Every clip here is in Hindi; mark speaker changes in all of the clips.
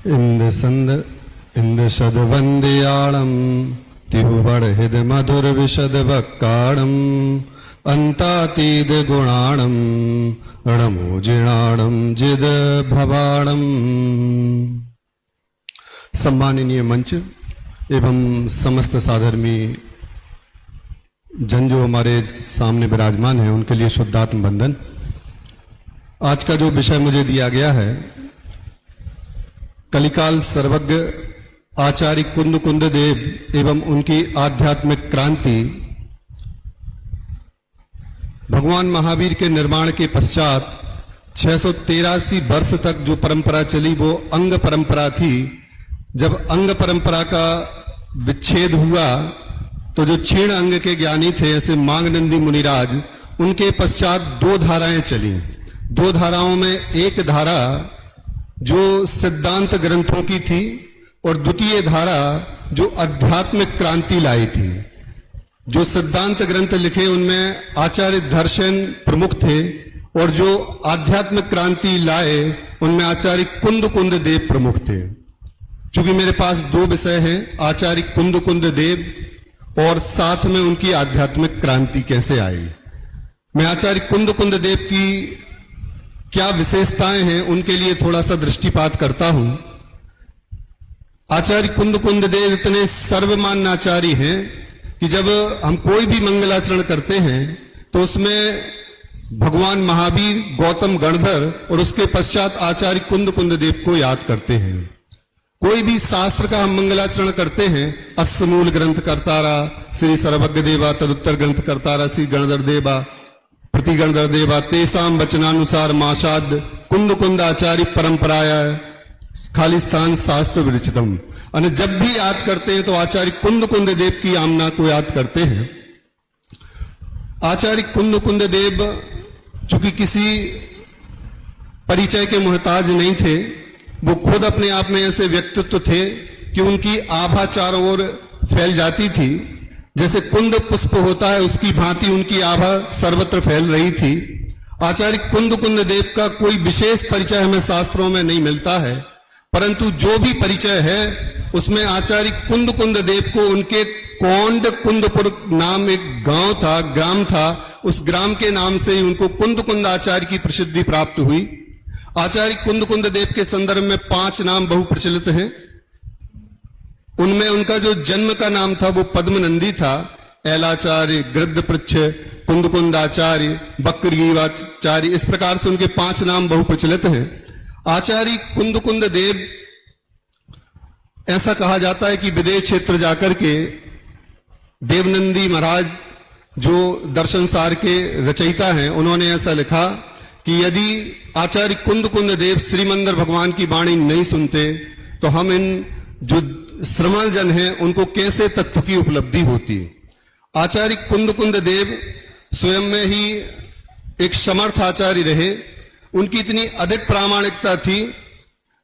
Speaker 1: इंदसदवंदयाणं तिहुबड़हिद मधुर विशद वक्काणं अंतातीद गुणाणं रणमोजिणाणं जिद भवाणं। सम्माननीय मंच एवं समस्त साधर्मी जन जो हमारे सामने विराजमान है उनके लिए शुद्धात्म वंदन। आज का जो विषय मुझे दिया गया है, कलिकाल सर्वज्ञ आचार्य कुंद कुंद देव एवं उनकी आध्यात्मिक क्रांति। भगवान महावीर के निर्माण के पश्चात 683 वर्ष तक जो परंपरा चली वो अंग परंपरा थी। जब अंग परंपरा का विच्छेद हुआ तो जो क्षीण अंग के ज्ञानी थे ऐसे मांगनंदी मुनिराज, उनके पश्चात दो धाराएं चली। दो धाराओं में एक धारा जो सिद्धांत ग्रंथों की थी और द्वितीय धारा जो आध्यात्मिक क्रांति लाई थी। जो सिद्धांत ग्रंथ लिखे उनमें आचार्य दर्शन प्रमुख थे और जो आध्यात्मिक क्रांति लाए उनमें आचार्य कुंद कुंद देव प्रमुख थे। चूंकि मेरे पास दो विषय हैं, आचार्य कुंद कुंद देव और साथ में उनकी आध्यात्मिक क्रांति कैसे आई। मैं आचार्य कुंद कुंद देव की क्या विशेषताएं हैं उनके लिए थोड़ा सा दृष्टिपात करता हूं। आचार्य कुंद कुंद देव इतने सर्वमान्य आचार्य हैं कि जब हम कोई भी मंगलाचरण करते हैं तो उसमें भगवान महावीर, गौतम गणधर और उसके पश्चात आचार्य कुंद कुंद देव को याद करते हैं। कोई भी शास्त्र का हम मंगलाचरण करते हैं, अस्मूल ग्रंथ करतारा श्री सर्वज्ञ देवा, तदुत्तर ग्रंथ करतारा श्री गणधर देवा, प्रति गणधर देवा, तेसाम वचनानुसार माशाद कुंद कुंद आचार्य परंपराया खालिस्तान शास्त्र विरचितम। और जब भी याद करते हैं तो आचार्य कुंद कुंद देव की आमना को याद करते हैं। आचार्य कुंद कुंद देव चूंकि किसी परिचय के मोहताज नहीं थे, वो खुद अपने आप में ऐसे व्यक्तित्व थे कि उनकी आभा चारों ओर फैल जाती थी। जैसे कुंद पुष्प होता है उसकी भांति उनकी आभा सर्वत्र फैल रही थी। आचार्य कुंद कुंद देव का कोई विशेष परिचय हमें शास्त्रों में नहीं मिलता है, परंतु जो भी परिचय है उसमें आचार्य कुंद कुंद देव को उनके कोंड कुंदपुर नाम एक गांव था, ग्राम था, उस ग्राम के नाम से ही उनको कुंद कुंद आचार्य की प्रसिद्धि प्राप्त हुई। आचार्य कुंद कुंद देव के संदर्भ में 5 नाम बहु प्रचलित हैं। उनमें उनका जो जन्म का नाम था वो पद्मनंदी था। ऐलाचार्य, गृद्धपृच्छ, कुंद कुंद आचार्य, बक्रगीवाचार्य, इस प्रकार से उनके 5 नाम बहु प्रचलित हैं। आचार्य कुंद कुंद देव, ऐसा कहा जाता है कि विदेश क्षेत्र जाकर के देवनंदी महाराज जो दर्शन सार के रचयिता हैं, उन्होंने ऐसा लिखा कि यदि आचार्य कुंद कुंद देव श्रीमंदिर भगवान की वाणी नहीं सुनते तो हम इन जो श्रमण जन हैं उनको कैसे तत्व की उपलब्धि होती। आचार्य कुंद कुंद देव स्वयं में ही एक समर्थ आचार्य रहे। उनकी इतनी अधिक प्रामाणिकता थी।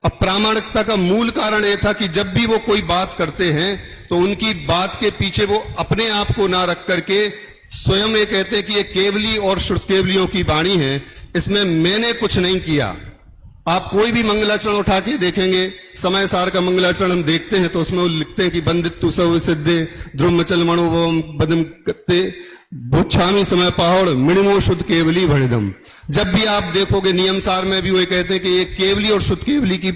Speaker 1: अब प्रामाणिकता का मूल कारण यह था कि जब भी वो कोई बात करते हैं तो उनकी बात के पीछे वो अपने आप को ना रख करके स्वयं ये कहते हैं कि ये केवली और श्रुत केवलियों की वाणी है, इसमें मैंने कुछ नहीं किया। आप कोई भी मंगलाचरण उठा के देखेंगे, समय सार का मंगलाचरण हम देखते हैं तो उसमें वो लिखते हैं कि बंदित्तु सब सिद्धे ध्रुवचल मणो बदम कत्ते भुच्छामी समय पहाड़ मिणिमो शुद्ध केवली भणिदम। जब भी आप देखोगे नियम सार में भी वो कहते हैं कि ये केवली और शुद्ध केवली की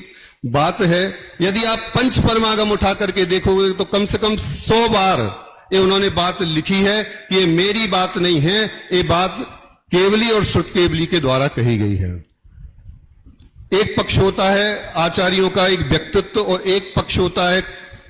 Speaker 1: बात है। यदि आप पंच परमागम उठा करके देखोगे तो कम से कम 100 बार ये उन्होंने बात लिखी है कि ये मेरी बात नहीं है, ये बात केवली और शुद्ध केवली के द्वारा कही गई है। एक पक्ष होता है आचार्यों का एक व्यक्तित्व और एक पक्ष होता है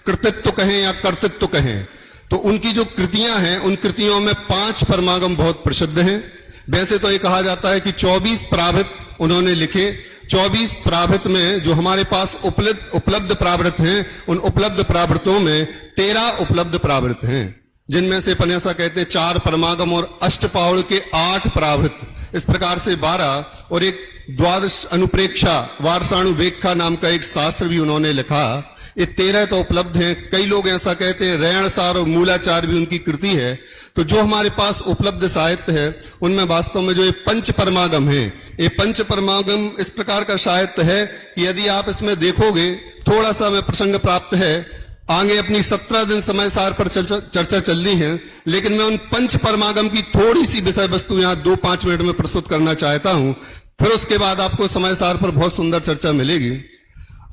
Speaker 1: कृतित्व कहें या कर्तृत्व कहें। तो उनकी जो कृतियां हैं उन कृतियों में 5 परमागम बहुत प्रसिद्ध हैं। वैसे तो ये कहा जाता है कि 24 प्रावृत उन्होंने लिखे। 24 प्रावृत में जो हमारे पास उपलब्ध प्रावृत हैं उन उपलब्ध प्रावृतों में 13 उपलब्ध प्रावृत हैं, जिनमें से अपन ऐसा कहते हैं 4 परमागम और अष्टपावड़ के 8 प्रावृत, इस प्रकार से 12 और एक द्वादश अनुप्रेक्षा वारसाणुवेक्षा नाम का एक शास्त्र भी उन्होंने लिखा। ये 13 तो उपलब्ध हैं। कई लोग ऐसा कहते हैं रैणसार और मूलाचार भी उनकी कृति है। तो जो हमारे पास उपलब्ध साहित्य है उनमें वास्तव में जो ये पंच परमागम है, ये पंच परमागम इस प्रकार का साहित्य है कि यदि आप इसमें देखोगे थोड़ा सा मैं प्रसंग प्राप्त है, आगे अपनी 17 दिन समय सार पर चर्चा चलनी है, लेकिन मैं उन पंच परमागम की थोड़ी सी विषय वस्तु यहां 2-5 मिनट में प्रस्तुत करना चाहता हूं। फिर उसके बाद आपको समय सार पर बहुत सुंदर चर्चा मिलेगी।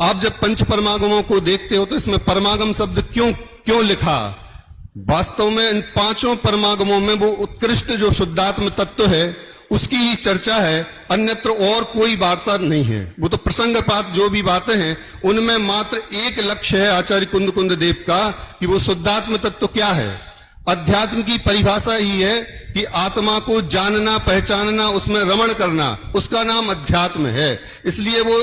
Speaker 1: आप जब पंच परमागमों को देखते हो तो इसमें परमागम शब्द क्यों लिखा? वास्तव में इन 5 परमागमों में वो उत्कृष्ट जो शुद्धात्म तत्व है उसकी ही चर्चा है, अन्यत्र और कोई वार्ता नहीं है। वो तो प्रसंगपात जो भी बातें हैं उनमें मात्र एक लक्ष्य है आचार्य कुंद देव का कि वो शुद्धात्म तत्व क्या है। अध्यात्म की परिभाषा ही है कि आत्मा को जानना, पहचानना, उसमें रमण करना, उसका नाम अध्यात्म है। इसलिए वो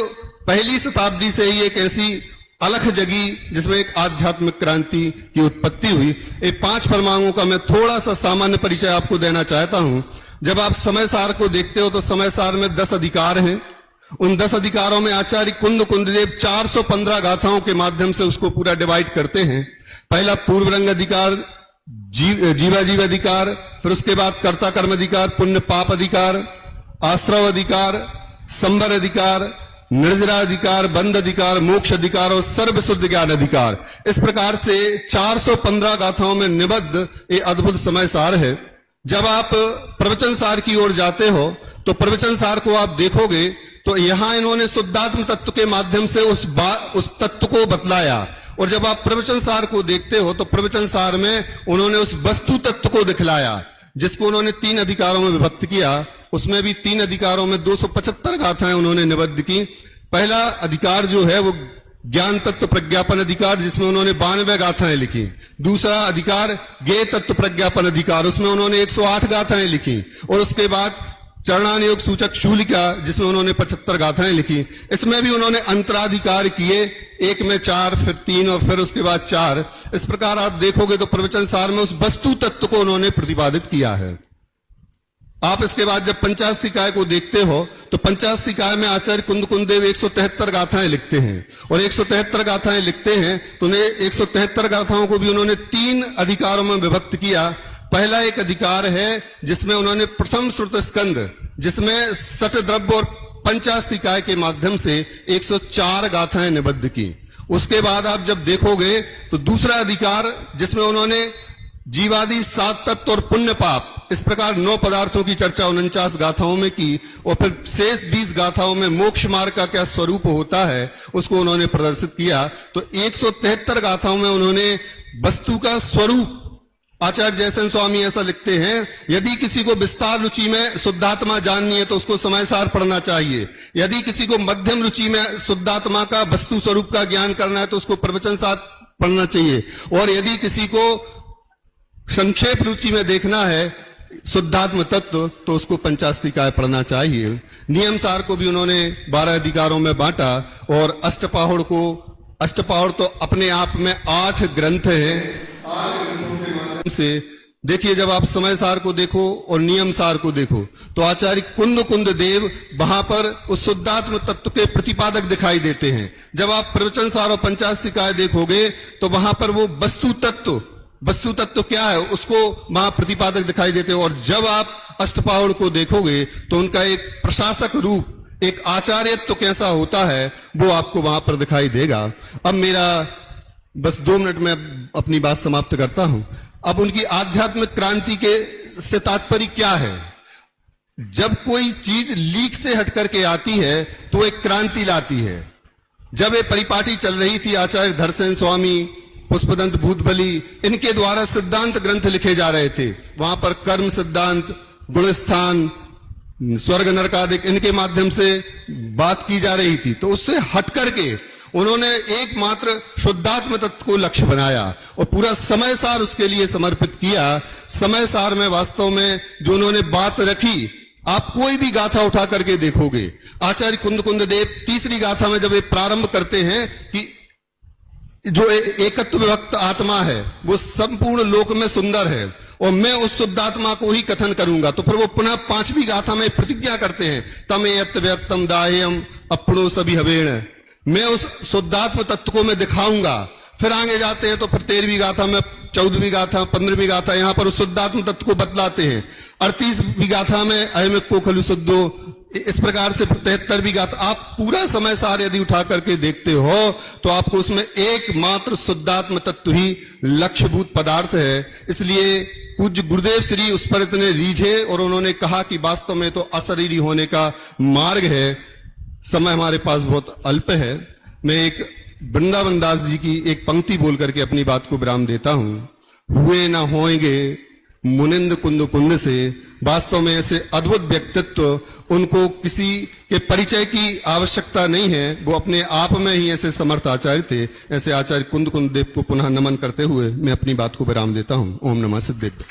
Speaker 1: पहली शताब्दी से ही एक ऐसी अलख जगी जिसमें एक आध्यात्मिक क्रांति की उत्पत्ति हुई। ये 5 परमाणुओं का मैं थोड़ा सा सामान्य परिचय आपको देना चाहता हूं। जब आप समय सार को देखते हो तो समय सार में 10 अधिकार हैं। उन 10 अधिकारों में आचार्य कुंददेव 415 गाथाओं के माध्यम से उसको पूरा डिवाइड करते हैं। पहला पूर्व रंग अधिकार, जीवाजीव अधिकार, फिर उसके बाद कर्ता कर्म अधिकार, पुण्य पाप अधिकार, आश्रव अधिकार, संबर अधिकार, निर्जरा अधिकार, बंध अधिकार, मोक्ष अधिकार और सर्व शुद्ध ज्ञान अधिकार। इस प्रकार से 415 गाथाओं में निबद्ध ये अद्भुत समय सार है। जब आप प्रवचन सार की ओर जाते हो तो प्रवचन सार को आप देखोगे तो यहां इन्होंने शुद्धात्म तत्व के माध्यम से उस तत्व को बतलाया। और जब आप प्रवचन सार को देखते हो तो प्रवचन सार में उन्होंने उस वस्तु तत्व को दिखलाया जिसको उन्होंने 3 अधिकारों में विभक्त किया। उसमें भी 3 अधिकारों में 275 गाथाएं उन्होंने निबद्ध की। पहला अधिकार जो है वो ज्ञान तत्व प्रज्ञापन अधिकार, जिसमें उन्होंने 92 गाथाएं लिखी। दूसरा अधिकार ज्ञेय तत्व प्रज्ञापन अधिकार, उसमें उन्होंने 108 गाथाएं लिखी। और उसके बाद चरणानुयोग सूचक शूलिका, जिसमें उन्होंने 75 गाथाएं लिखी। इसमें भी उन्होंने अंतराधिकार किए, एक में 4, फिर 3 और फिर उसके बाद 4। इस प्रकार आप देखोगे तो प्रवचन सार में उस वस्तु तत्व को उन्होंने प्रतिपादित किया है। आप इसके बाद जब पंचास्तिकाय को देखते हो तो पंचास्तिकाय में आचार्य कुंददेव 173 गाथाएं लिखते हैं। और 173 गाथाएं लिखते हैं तो उन्हें 173 गाथाओं को भी उन्होंने 3 अधिकारों में विभक्त किया। पहला एक अधिकार है जिसमें उन्होंने प्रथम श्रुत स्कंद, जिसमें सट द्रव्य और पंचास्तिकाय के माध्यम से 104 गाथाएं निबद्ध की। उसके बाद आप जब देखोगे तो दूसरा अधिकार जिसमें उन्होंने जीवादि 7 तत्व और पुण्य पाप, इस प्रकार 9 पदार्थों की चर्चा 49 गाथाओं में की। और फिर शेष 20 गाथाओं में मोक्ष मार्ग का क्या स्वरूप होता है उसको उन्होंने प्रदर्शित किया। तो 173 गाथाओं में उन्होंने वस्तु का स्वरूप, आचार्य जयसेन स्वामी ऐसा लिखते हैं, यदि किसी को विस्तार रुचि में शुद्धात्मा जाननी है तो उसको समय सार पढ़ना चाहिए। यदि किसी को मध्यम रुचि में शुद्धात्मा का वस्तु स्वरूप का ज्ञान करना है तो उसको प्रवचन सार पढ़ना चाहिए। और यदि किसी को संक्षेप रुचि में देखना है शुद्धात्म तत्व तो उसको पंचास्तिकाय पढ़ना चाहिए। नियम सार को भी उन्होंने 12 अधिकारों में बांटा। और अष्टपौढ़ तो अपने आप में 8 ग्रंथ हैं। 8 ग्रंथों के माध्यम से देखिए, जब आप समय सार को देखो और नियम सार को देखो तो आचार्य कुंद देव वहां पर उस शुद्धात्म तत्व के प्रतिपादक दिखाई देते हैं। जब आप प्रवचन सार और पंचास्तिकाय देखोगे तो वहां पर वो वस्तु तत्व क्या है उसको वहां प्रतिपादक दिखाई देते हो। और जब आप अष्टपौढ़ को देखोगे तो उनका एक प्रशासक रूप, एक आचार्यत्व कैसा होता है वो आपको वहां पर दिखाई देगा। अब मेरा बस 2 मिनट में अपनी बात समाप्त करता हूं। अब उनकी आध्यात्मिक क्रांति के से तात्पर्य क्या है? जब कोई चीज लीक से हट करके आती है तो एक क्रांति लाती है। जब ये परिपाटी चल रही थी, आचार्य धरसेन स्वामी, पुष्पदंत भूतबली, इनके द्वारा सिद्धांत ग्रंथ लिखे जा रहे थे। वहां पर कर्म सिद्धांत, गुणस्थान, स्वर्ग नरकादिक, इनके माध्यम से बात की जा रही थी। तो उससे हट करके उन्होंने एकमात्र शुद्धात्म तत्व को लक्ष्य बनाया और पूरा समय सार उसके लिए समर्पित किया। समय सार में वास्तव में जो उन्होंने बात रखी, आप कोई भी गाथा उठा करके देखोगे, आचार्य कुंद देव तीसरी गाथा में जब ये प्रारंभ करते हैं कि जो एकत्व विभक्त आत्मा है वो संपूर्ण लोक में सुंदर है और मैं उस शुद्धात्मा को ही कथन करूंगा, तो फिर वो पुनः 5वीं गाथा में प्रतिज्ञा करते हैं, तमेयत व्यक्तम दाह्यम अपनो सभी हवेण, मैं उस शुद्धात्म तत्व को मैं दिखाऊंगा। फिर आगे जाते हैं तो फिर 13वीं गाथा में, 14वीं गाथा, 15वीं गाथा, यहां पर उस शुद्धात्म तत्व को बतलाते हैं। 38वीं गाथा में अयमिक को खलु शुद्धो, इस प्रकार से 73वीं गाथा आप पूरा समय सार यदि उठा करके देखते हो तो आपको उसमें एकमात्र शुद्धात्म तत्व ही लक्ष्यभूत पदार्थ है। इसलिए पूज्य गुरुदेव श्री उस पर इतने रीझे और उन्होंने कहा कि वास्तव में तो अशरीरी होने का मार्ग है। समय हमारे पास बहुत अल्प है। मैं एक वृंदावन दास जी की एक पंक्ति बोल करके अपनी बात को विराम देता हूं। हुए ना होंगे मुनिंद कुंद कुंद से। वास्तव में ऐसे अद्भुत व्यक्तित्व, उनको किसी के परिचय की आवश्यकता नहीं है, वो अपने आप में ही ऐसे समर्थ आचार्य थे। ऐसे आचार्य कुंद कुंद देव को पुनः नमन करते हुए मैं अपनी बात को विराम देता हूं। ओम नमः सिद्धेभ्य।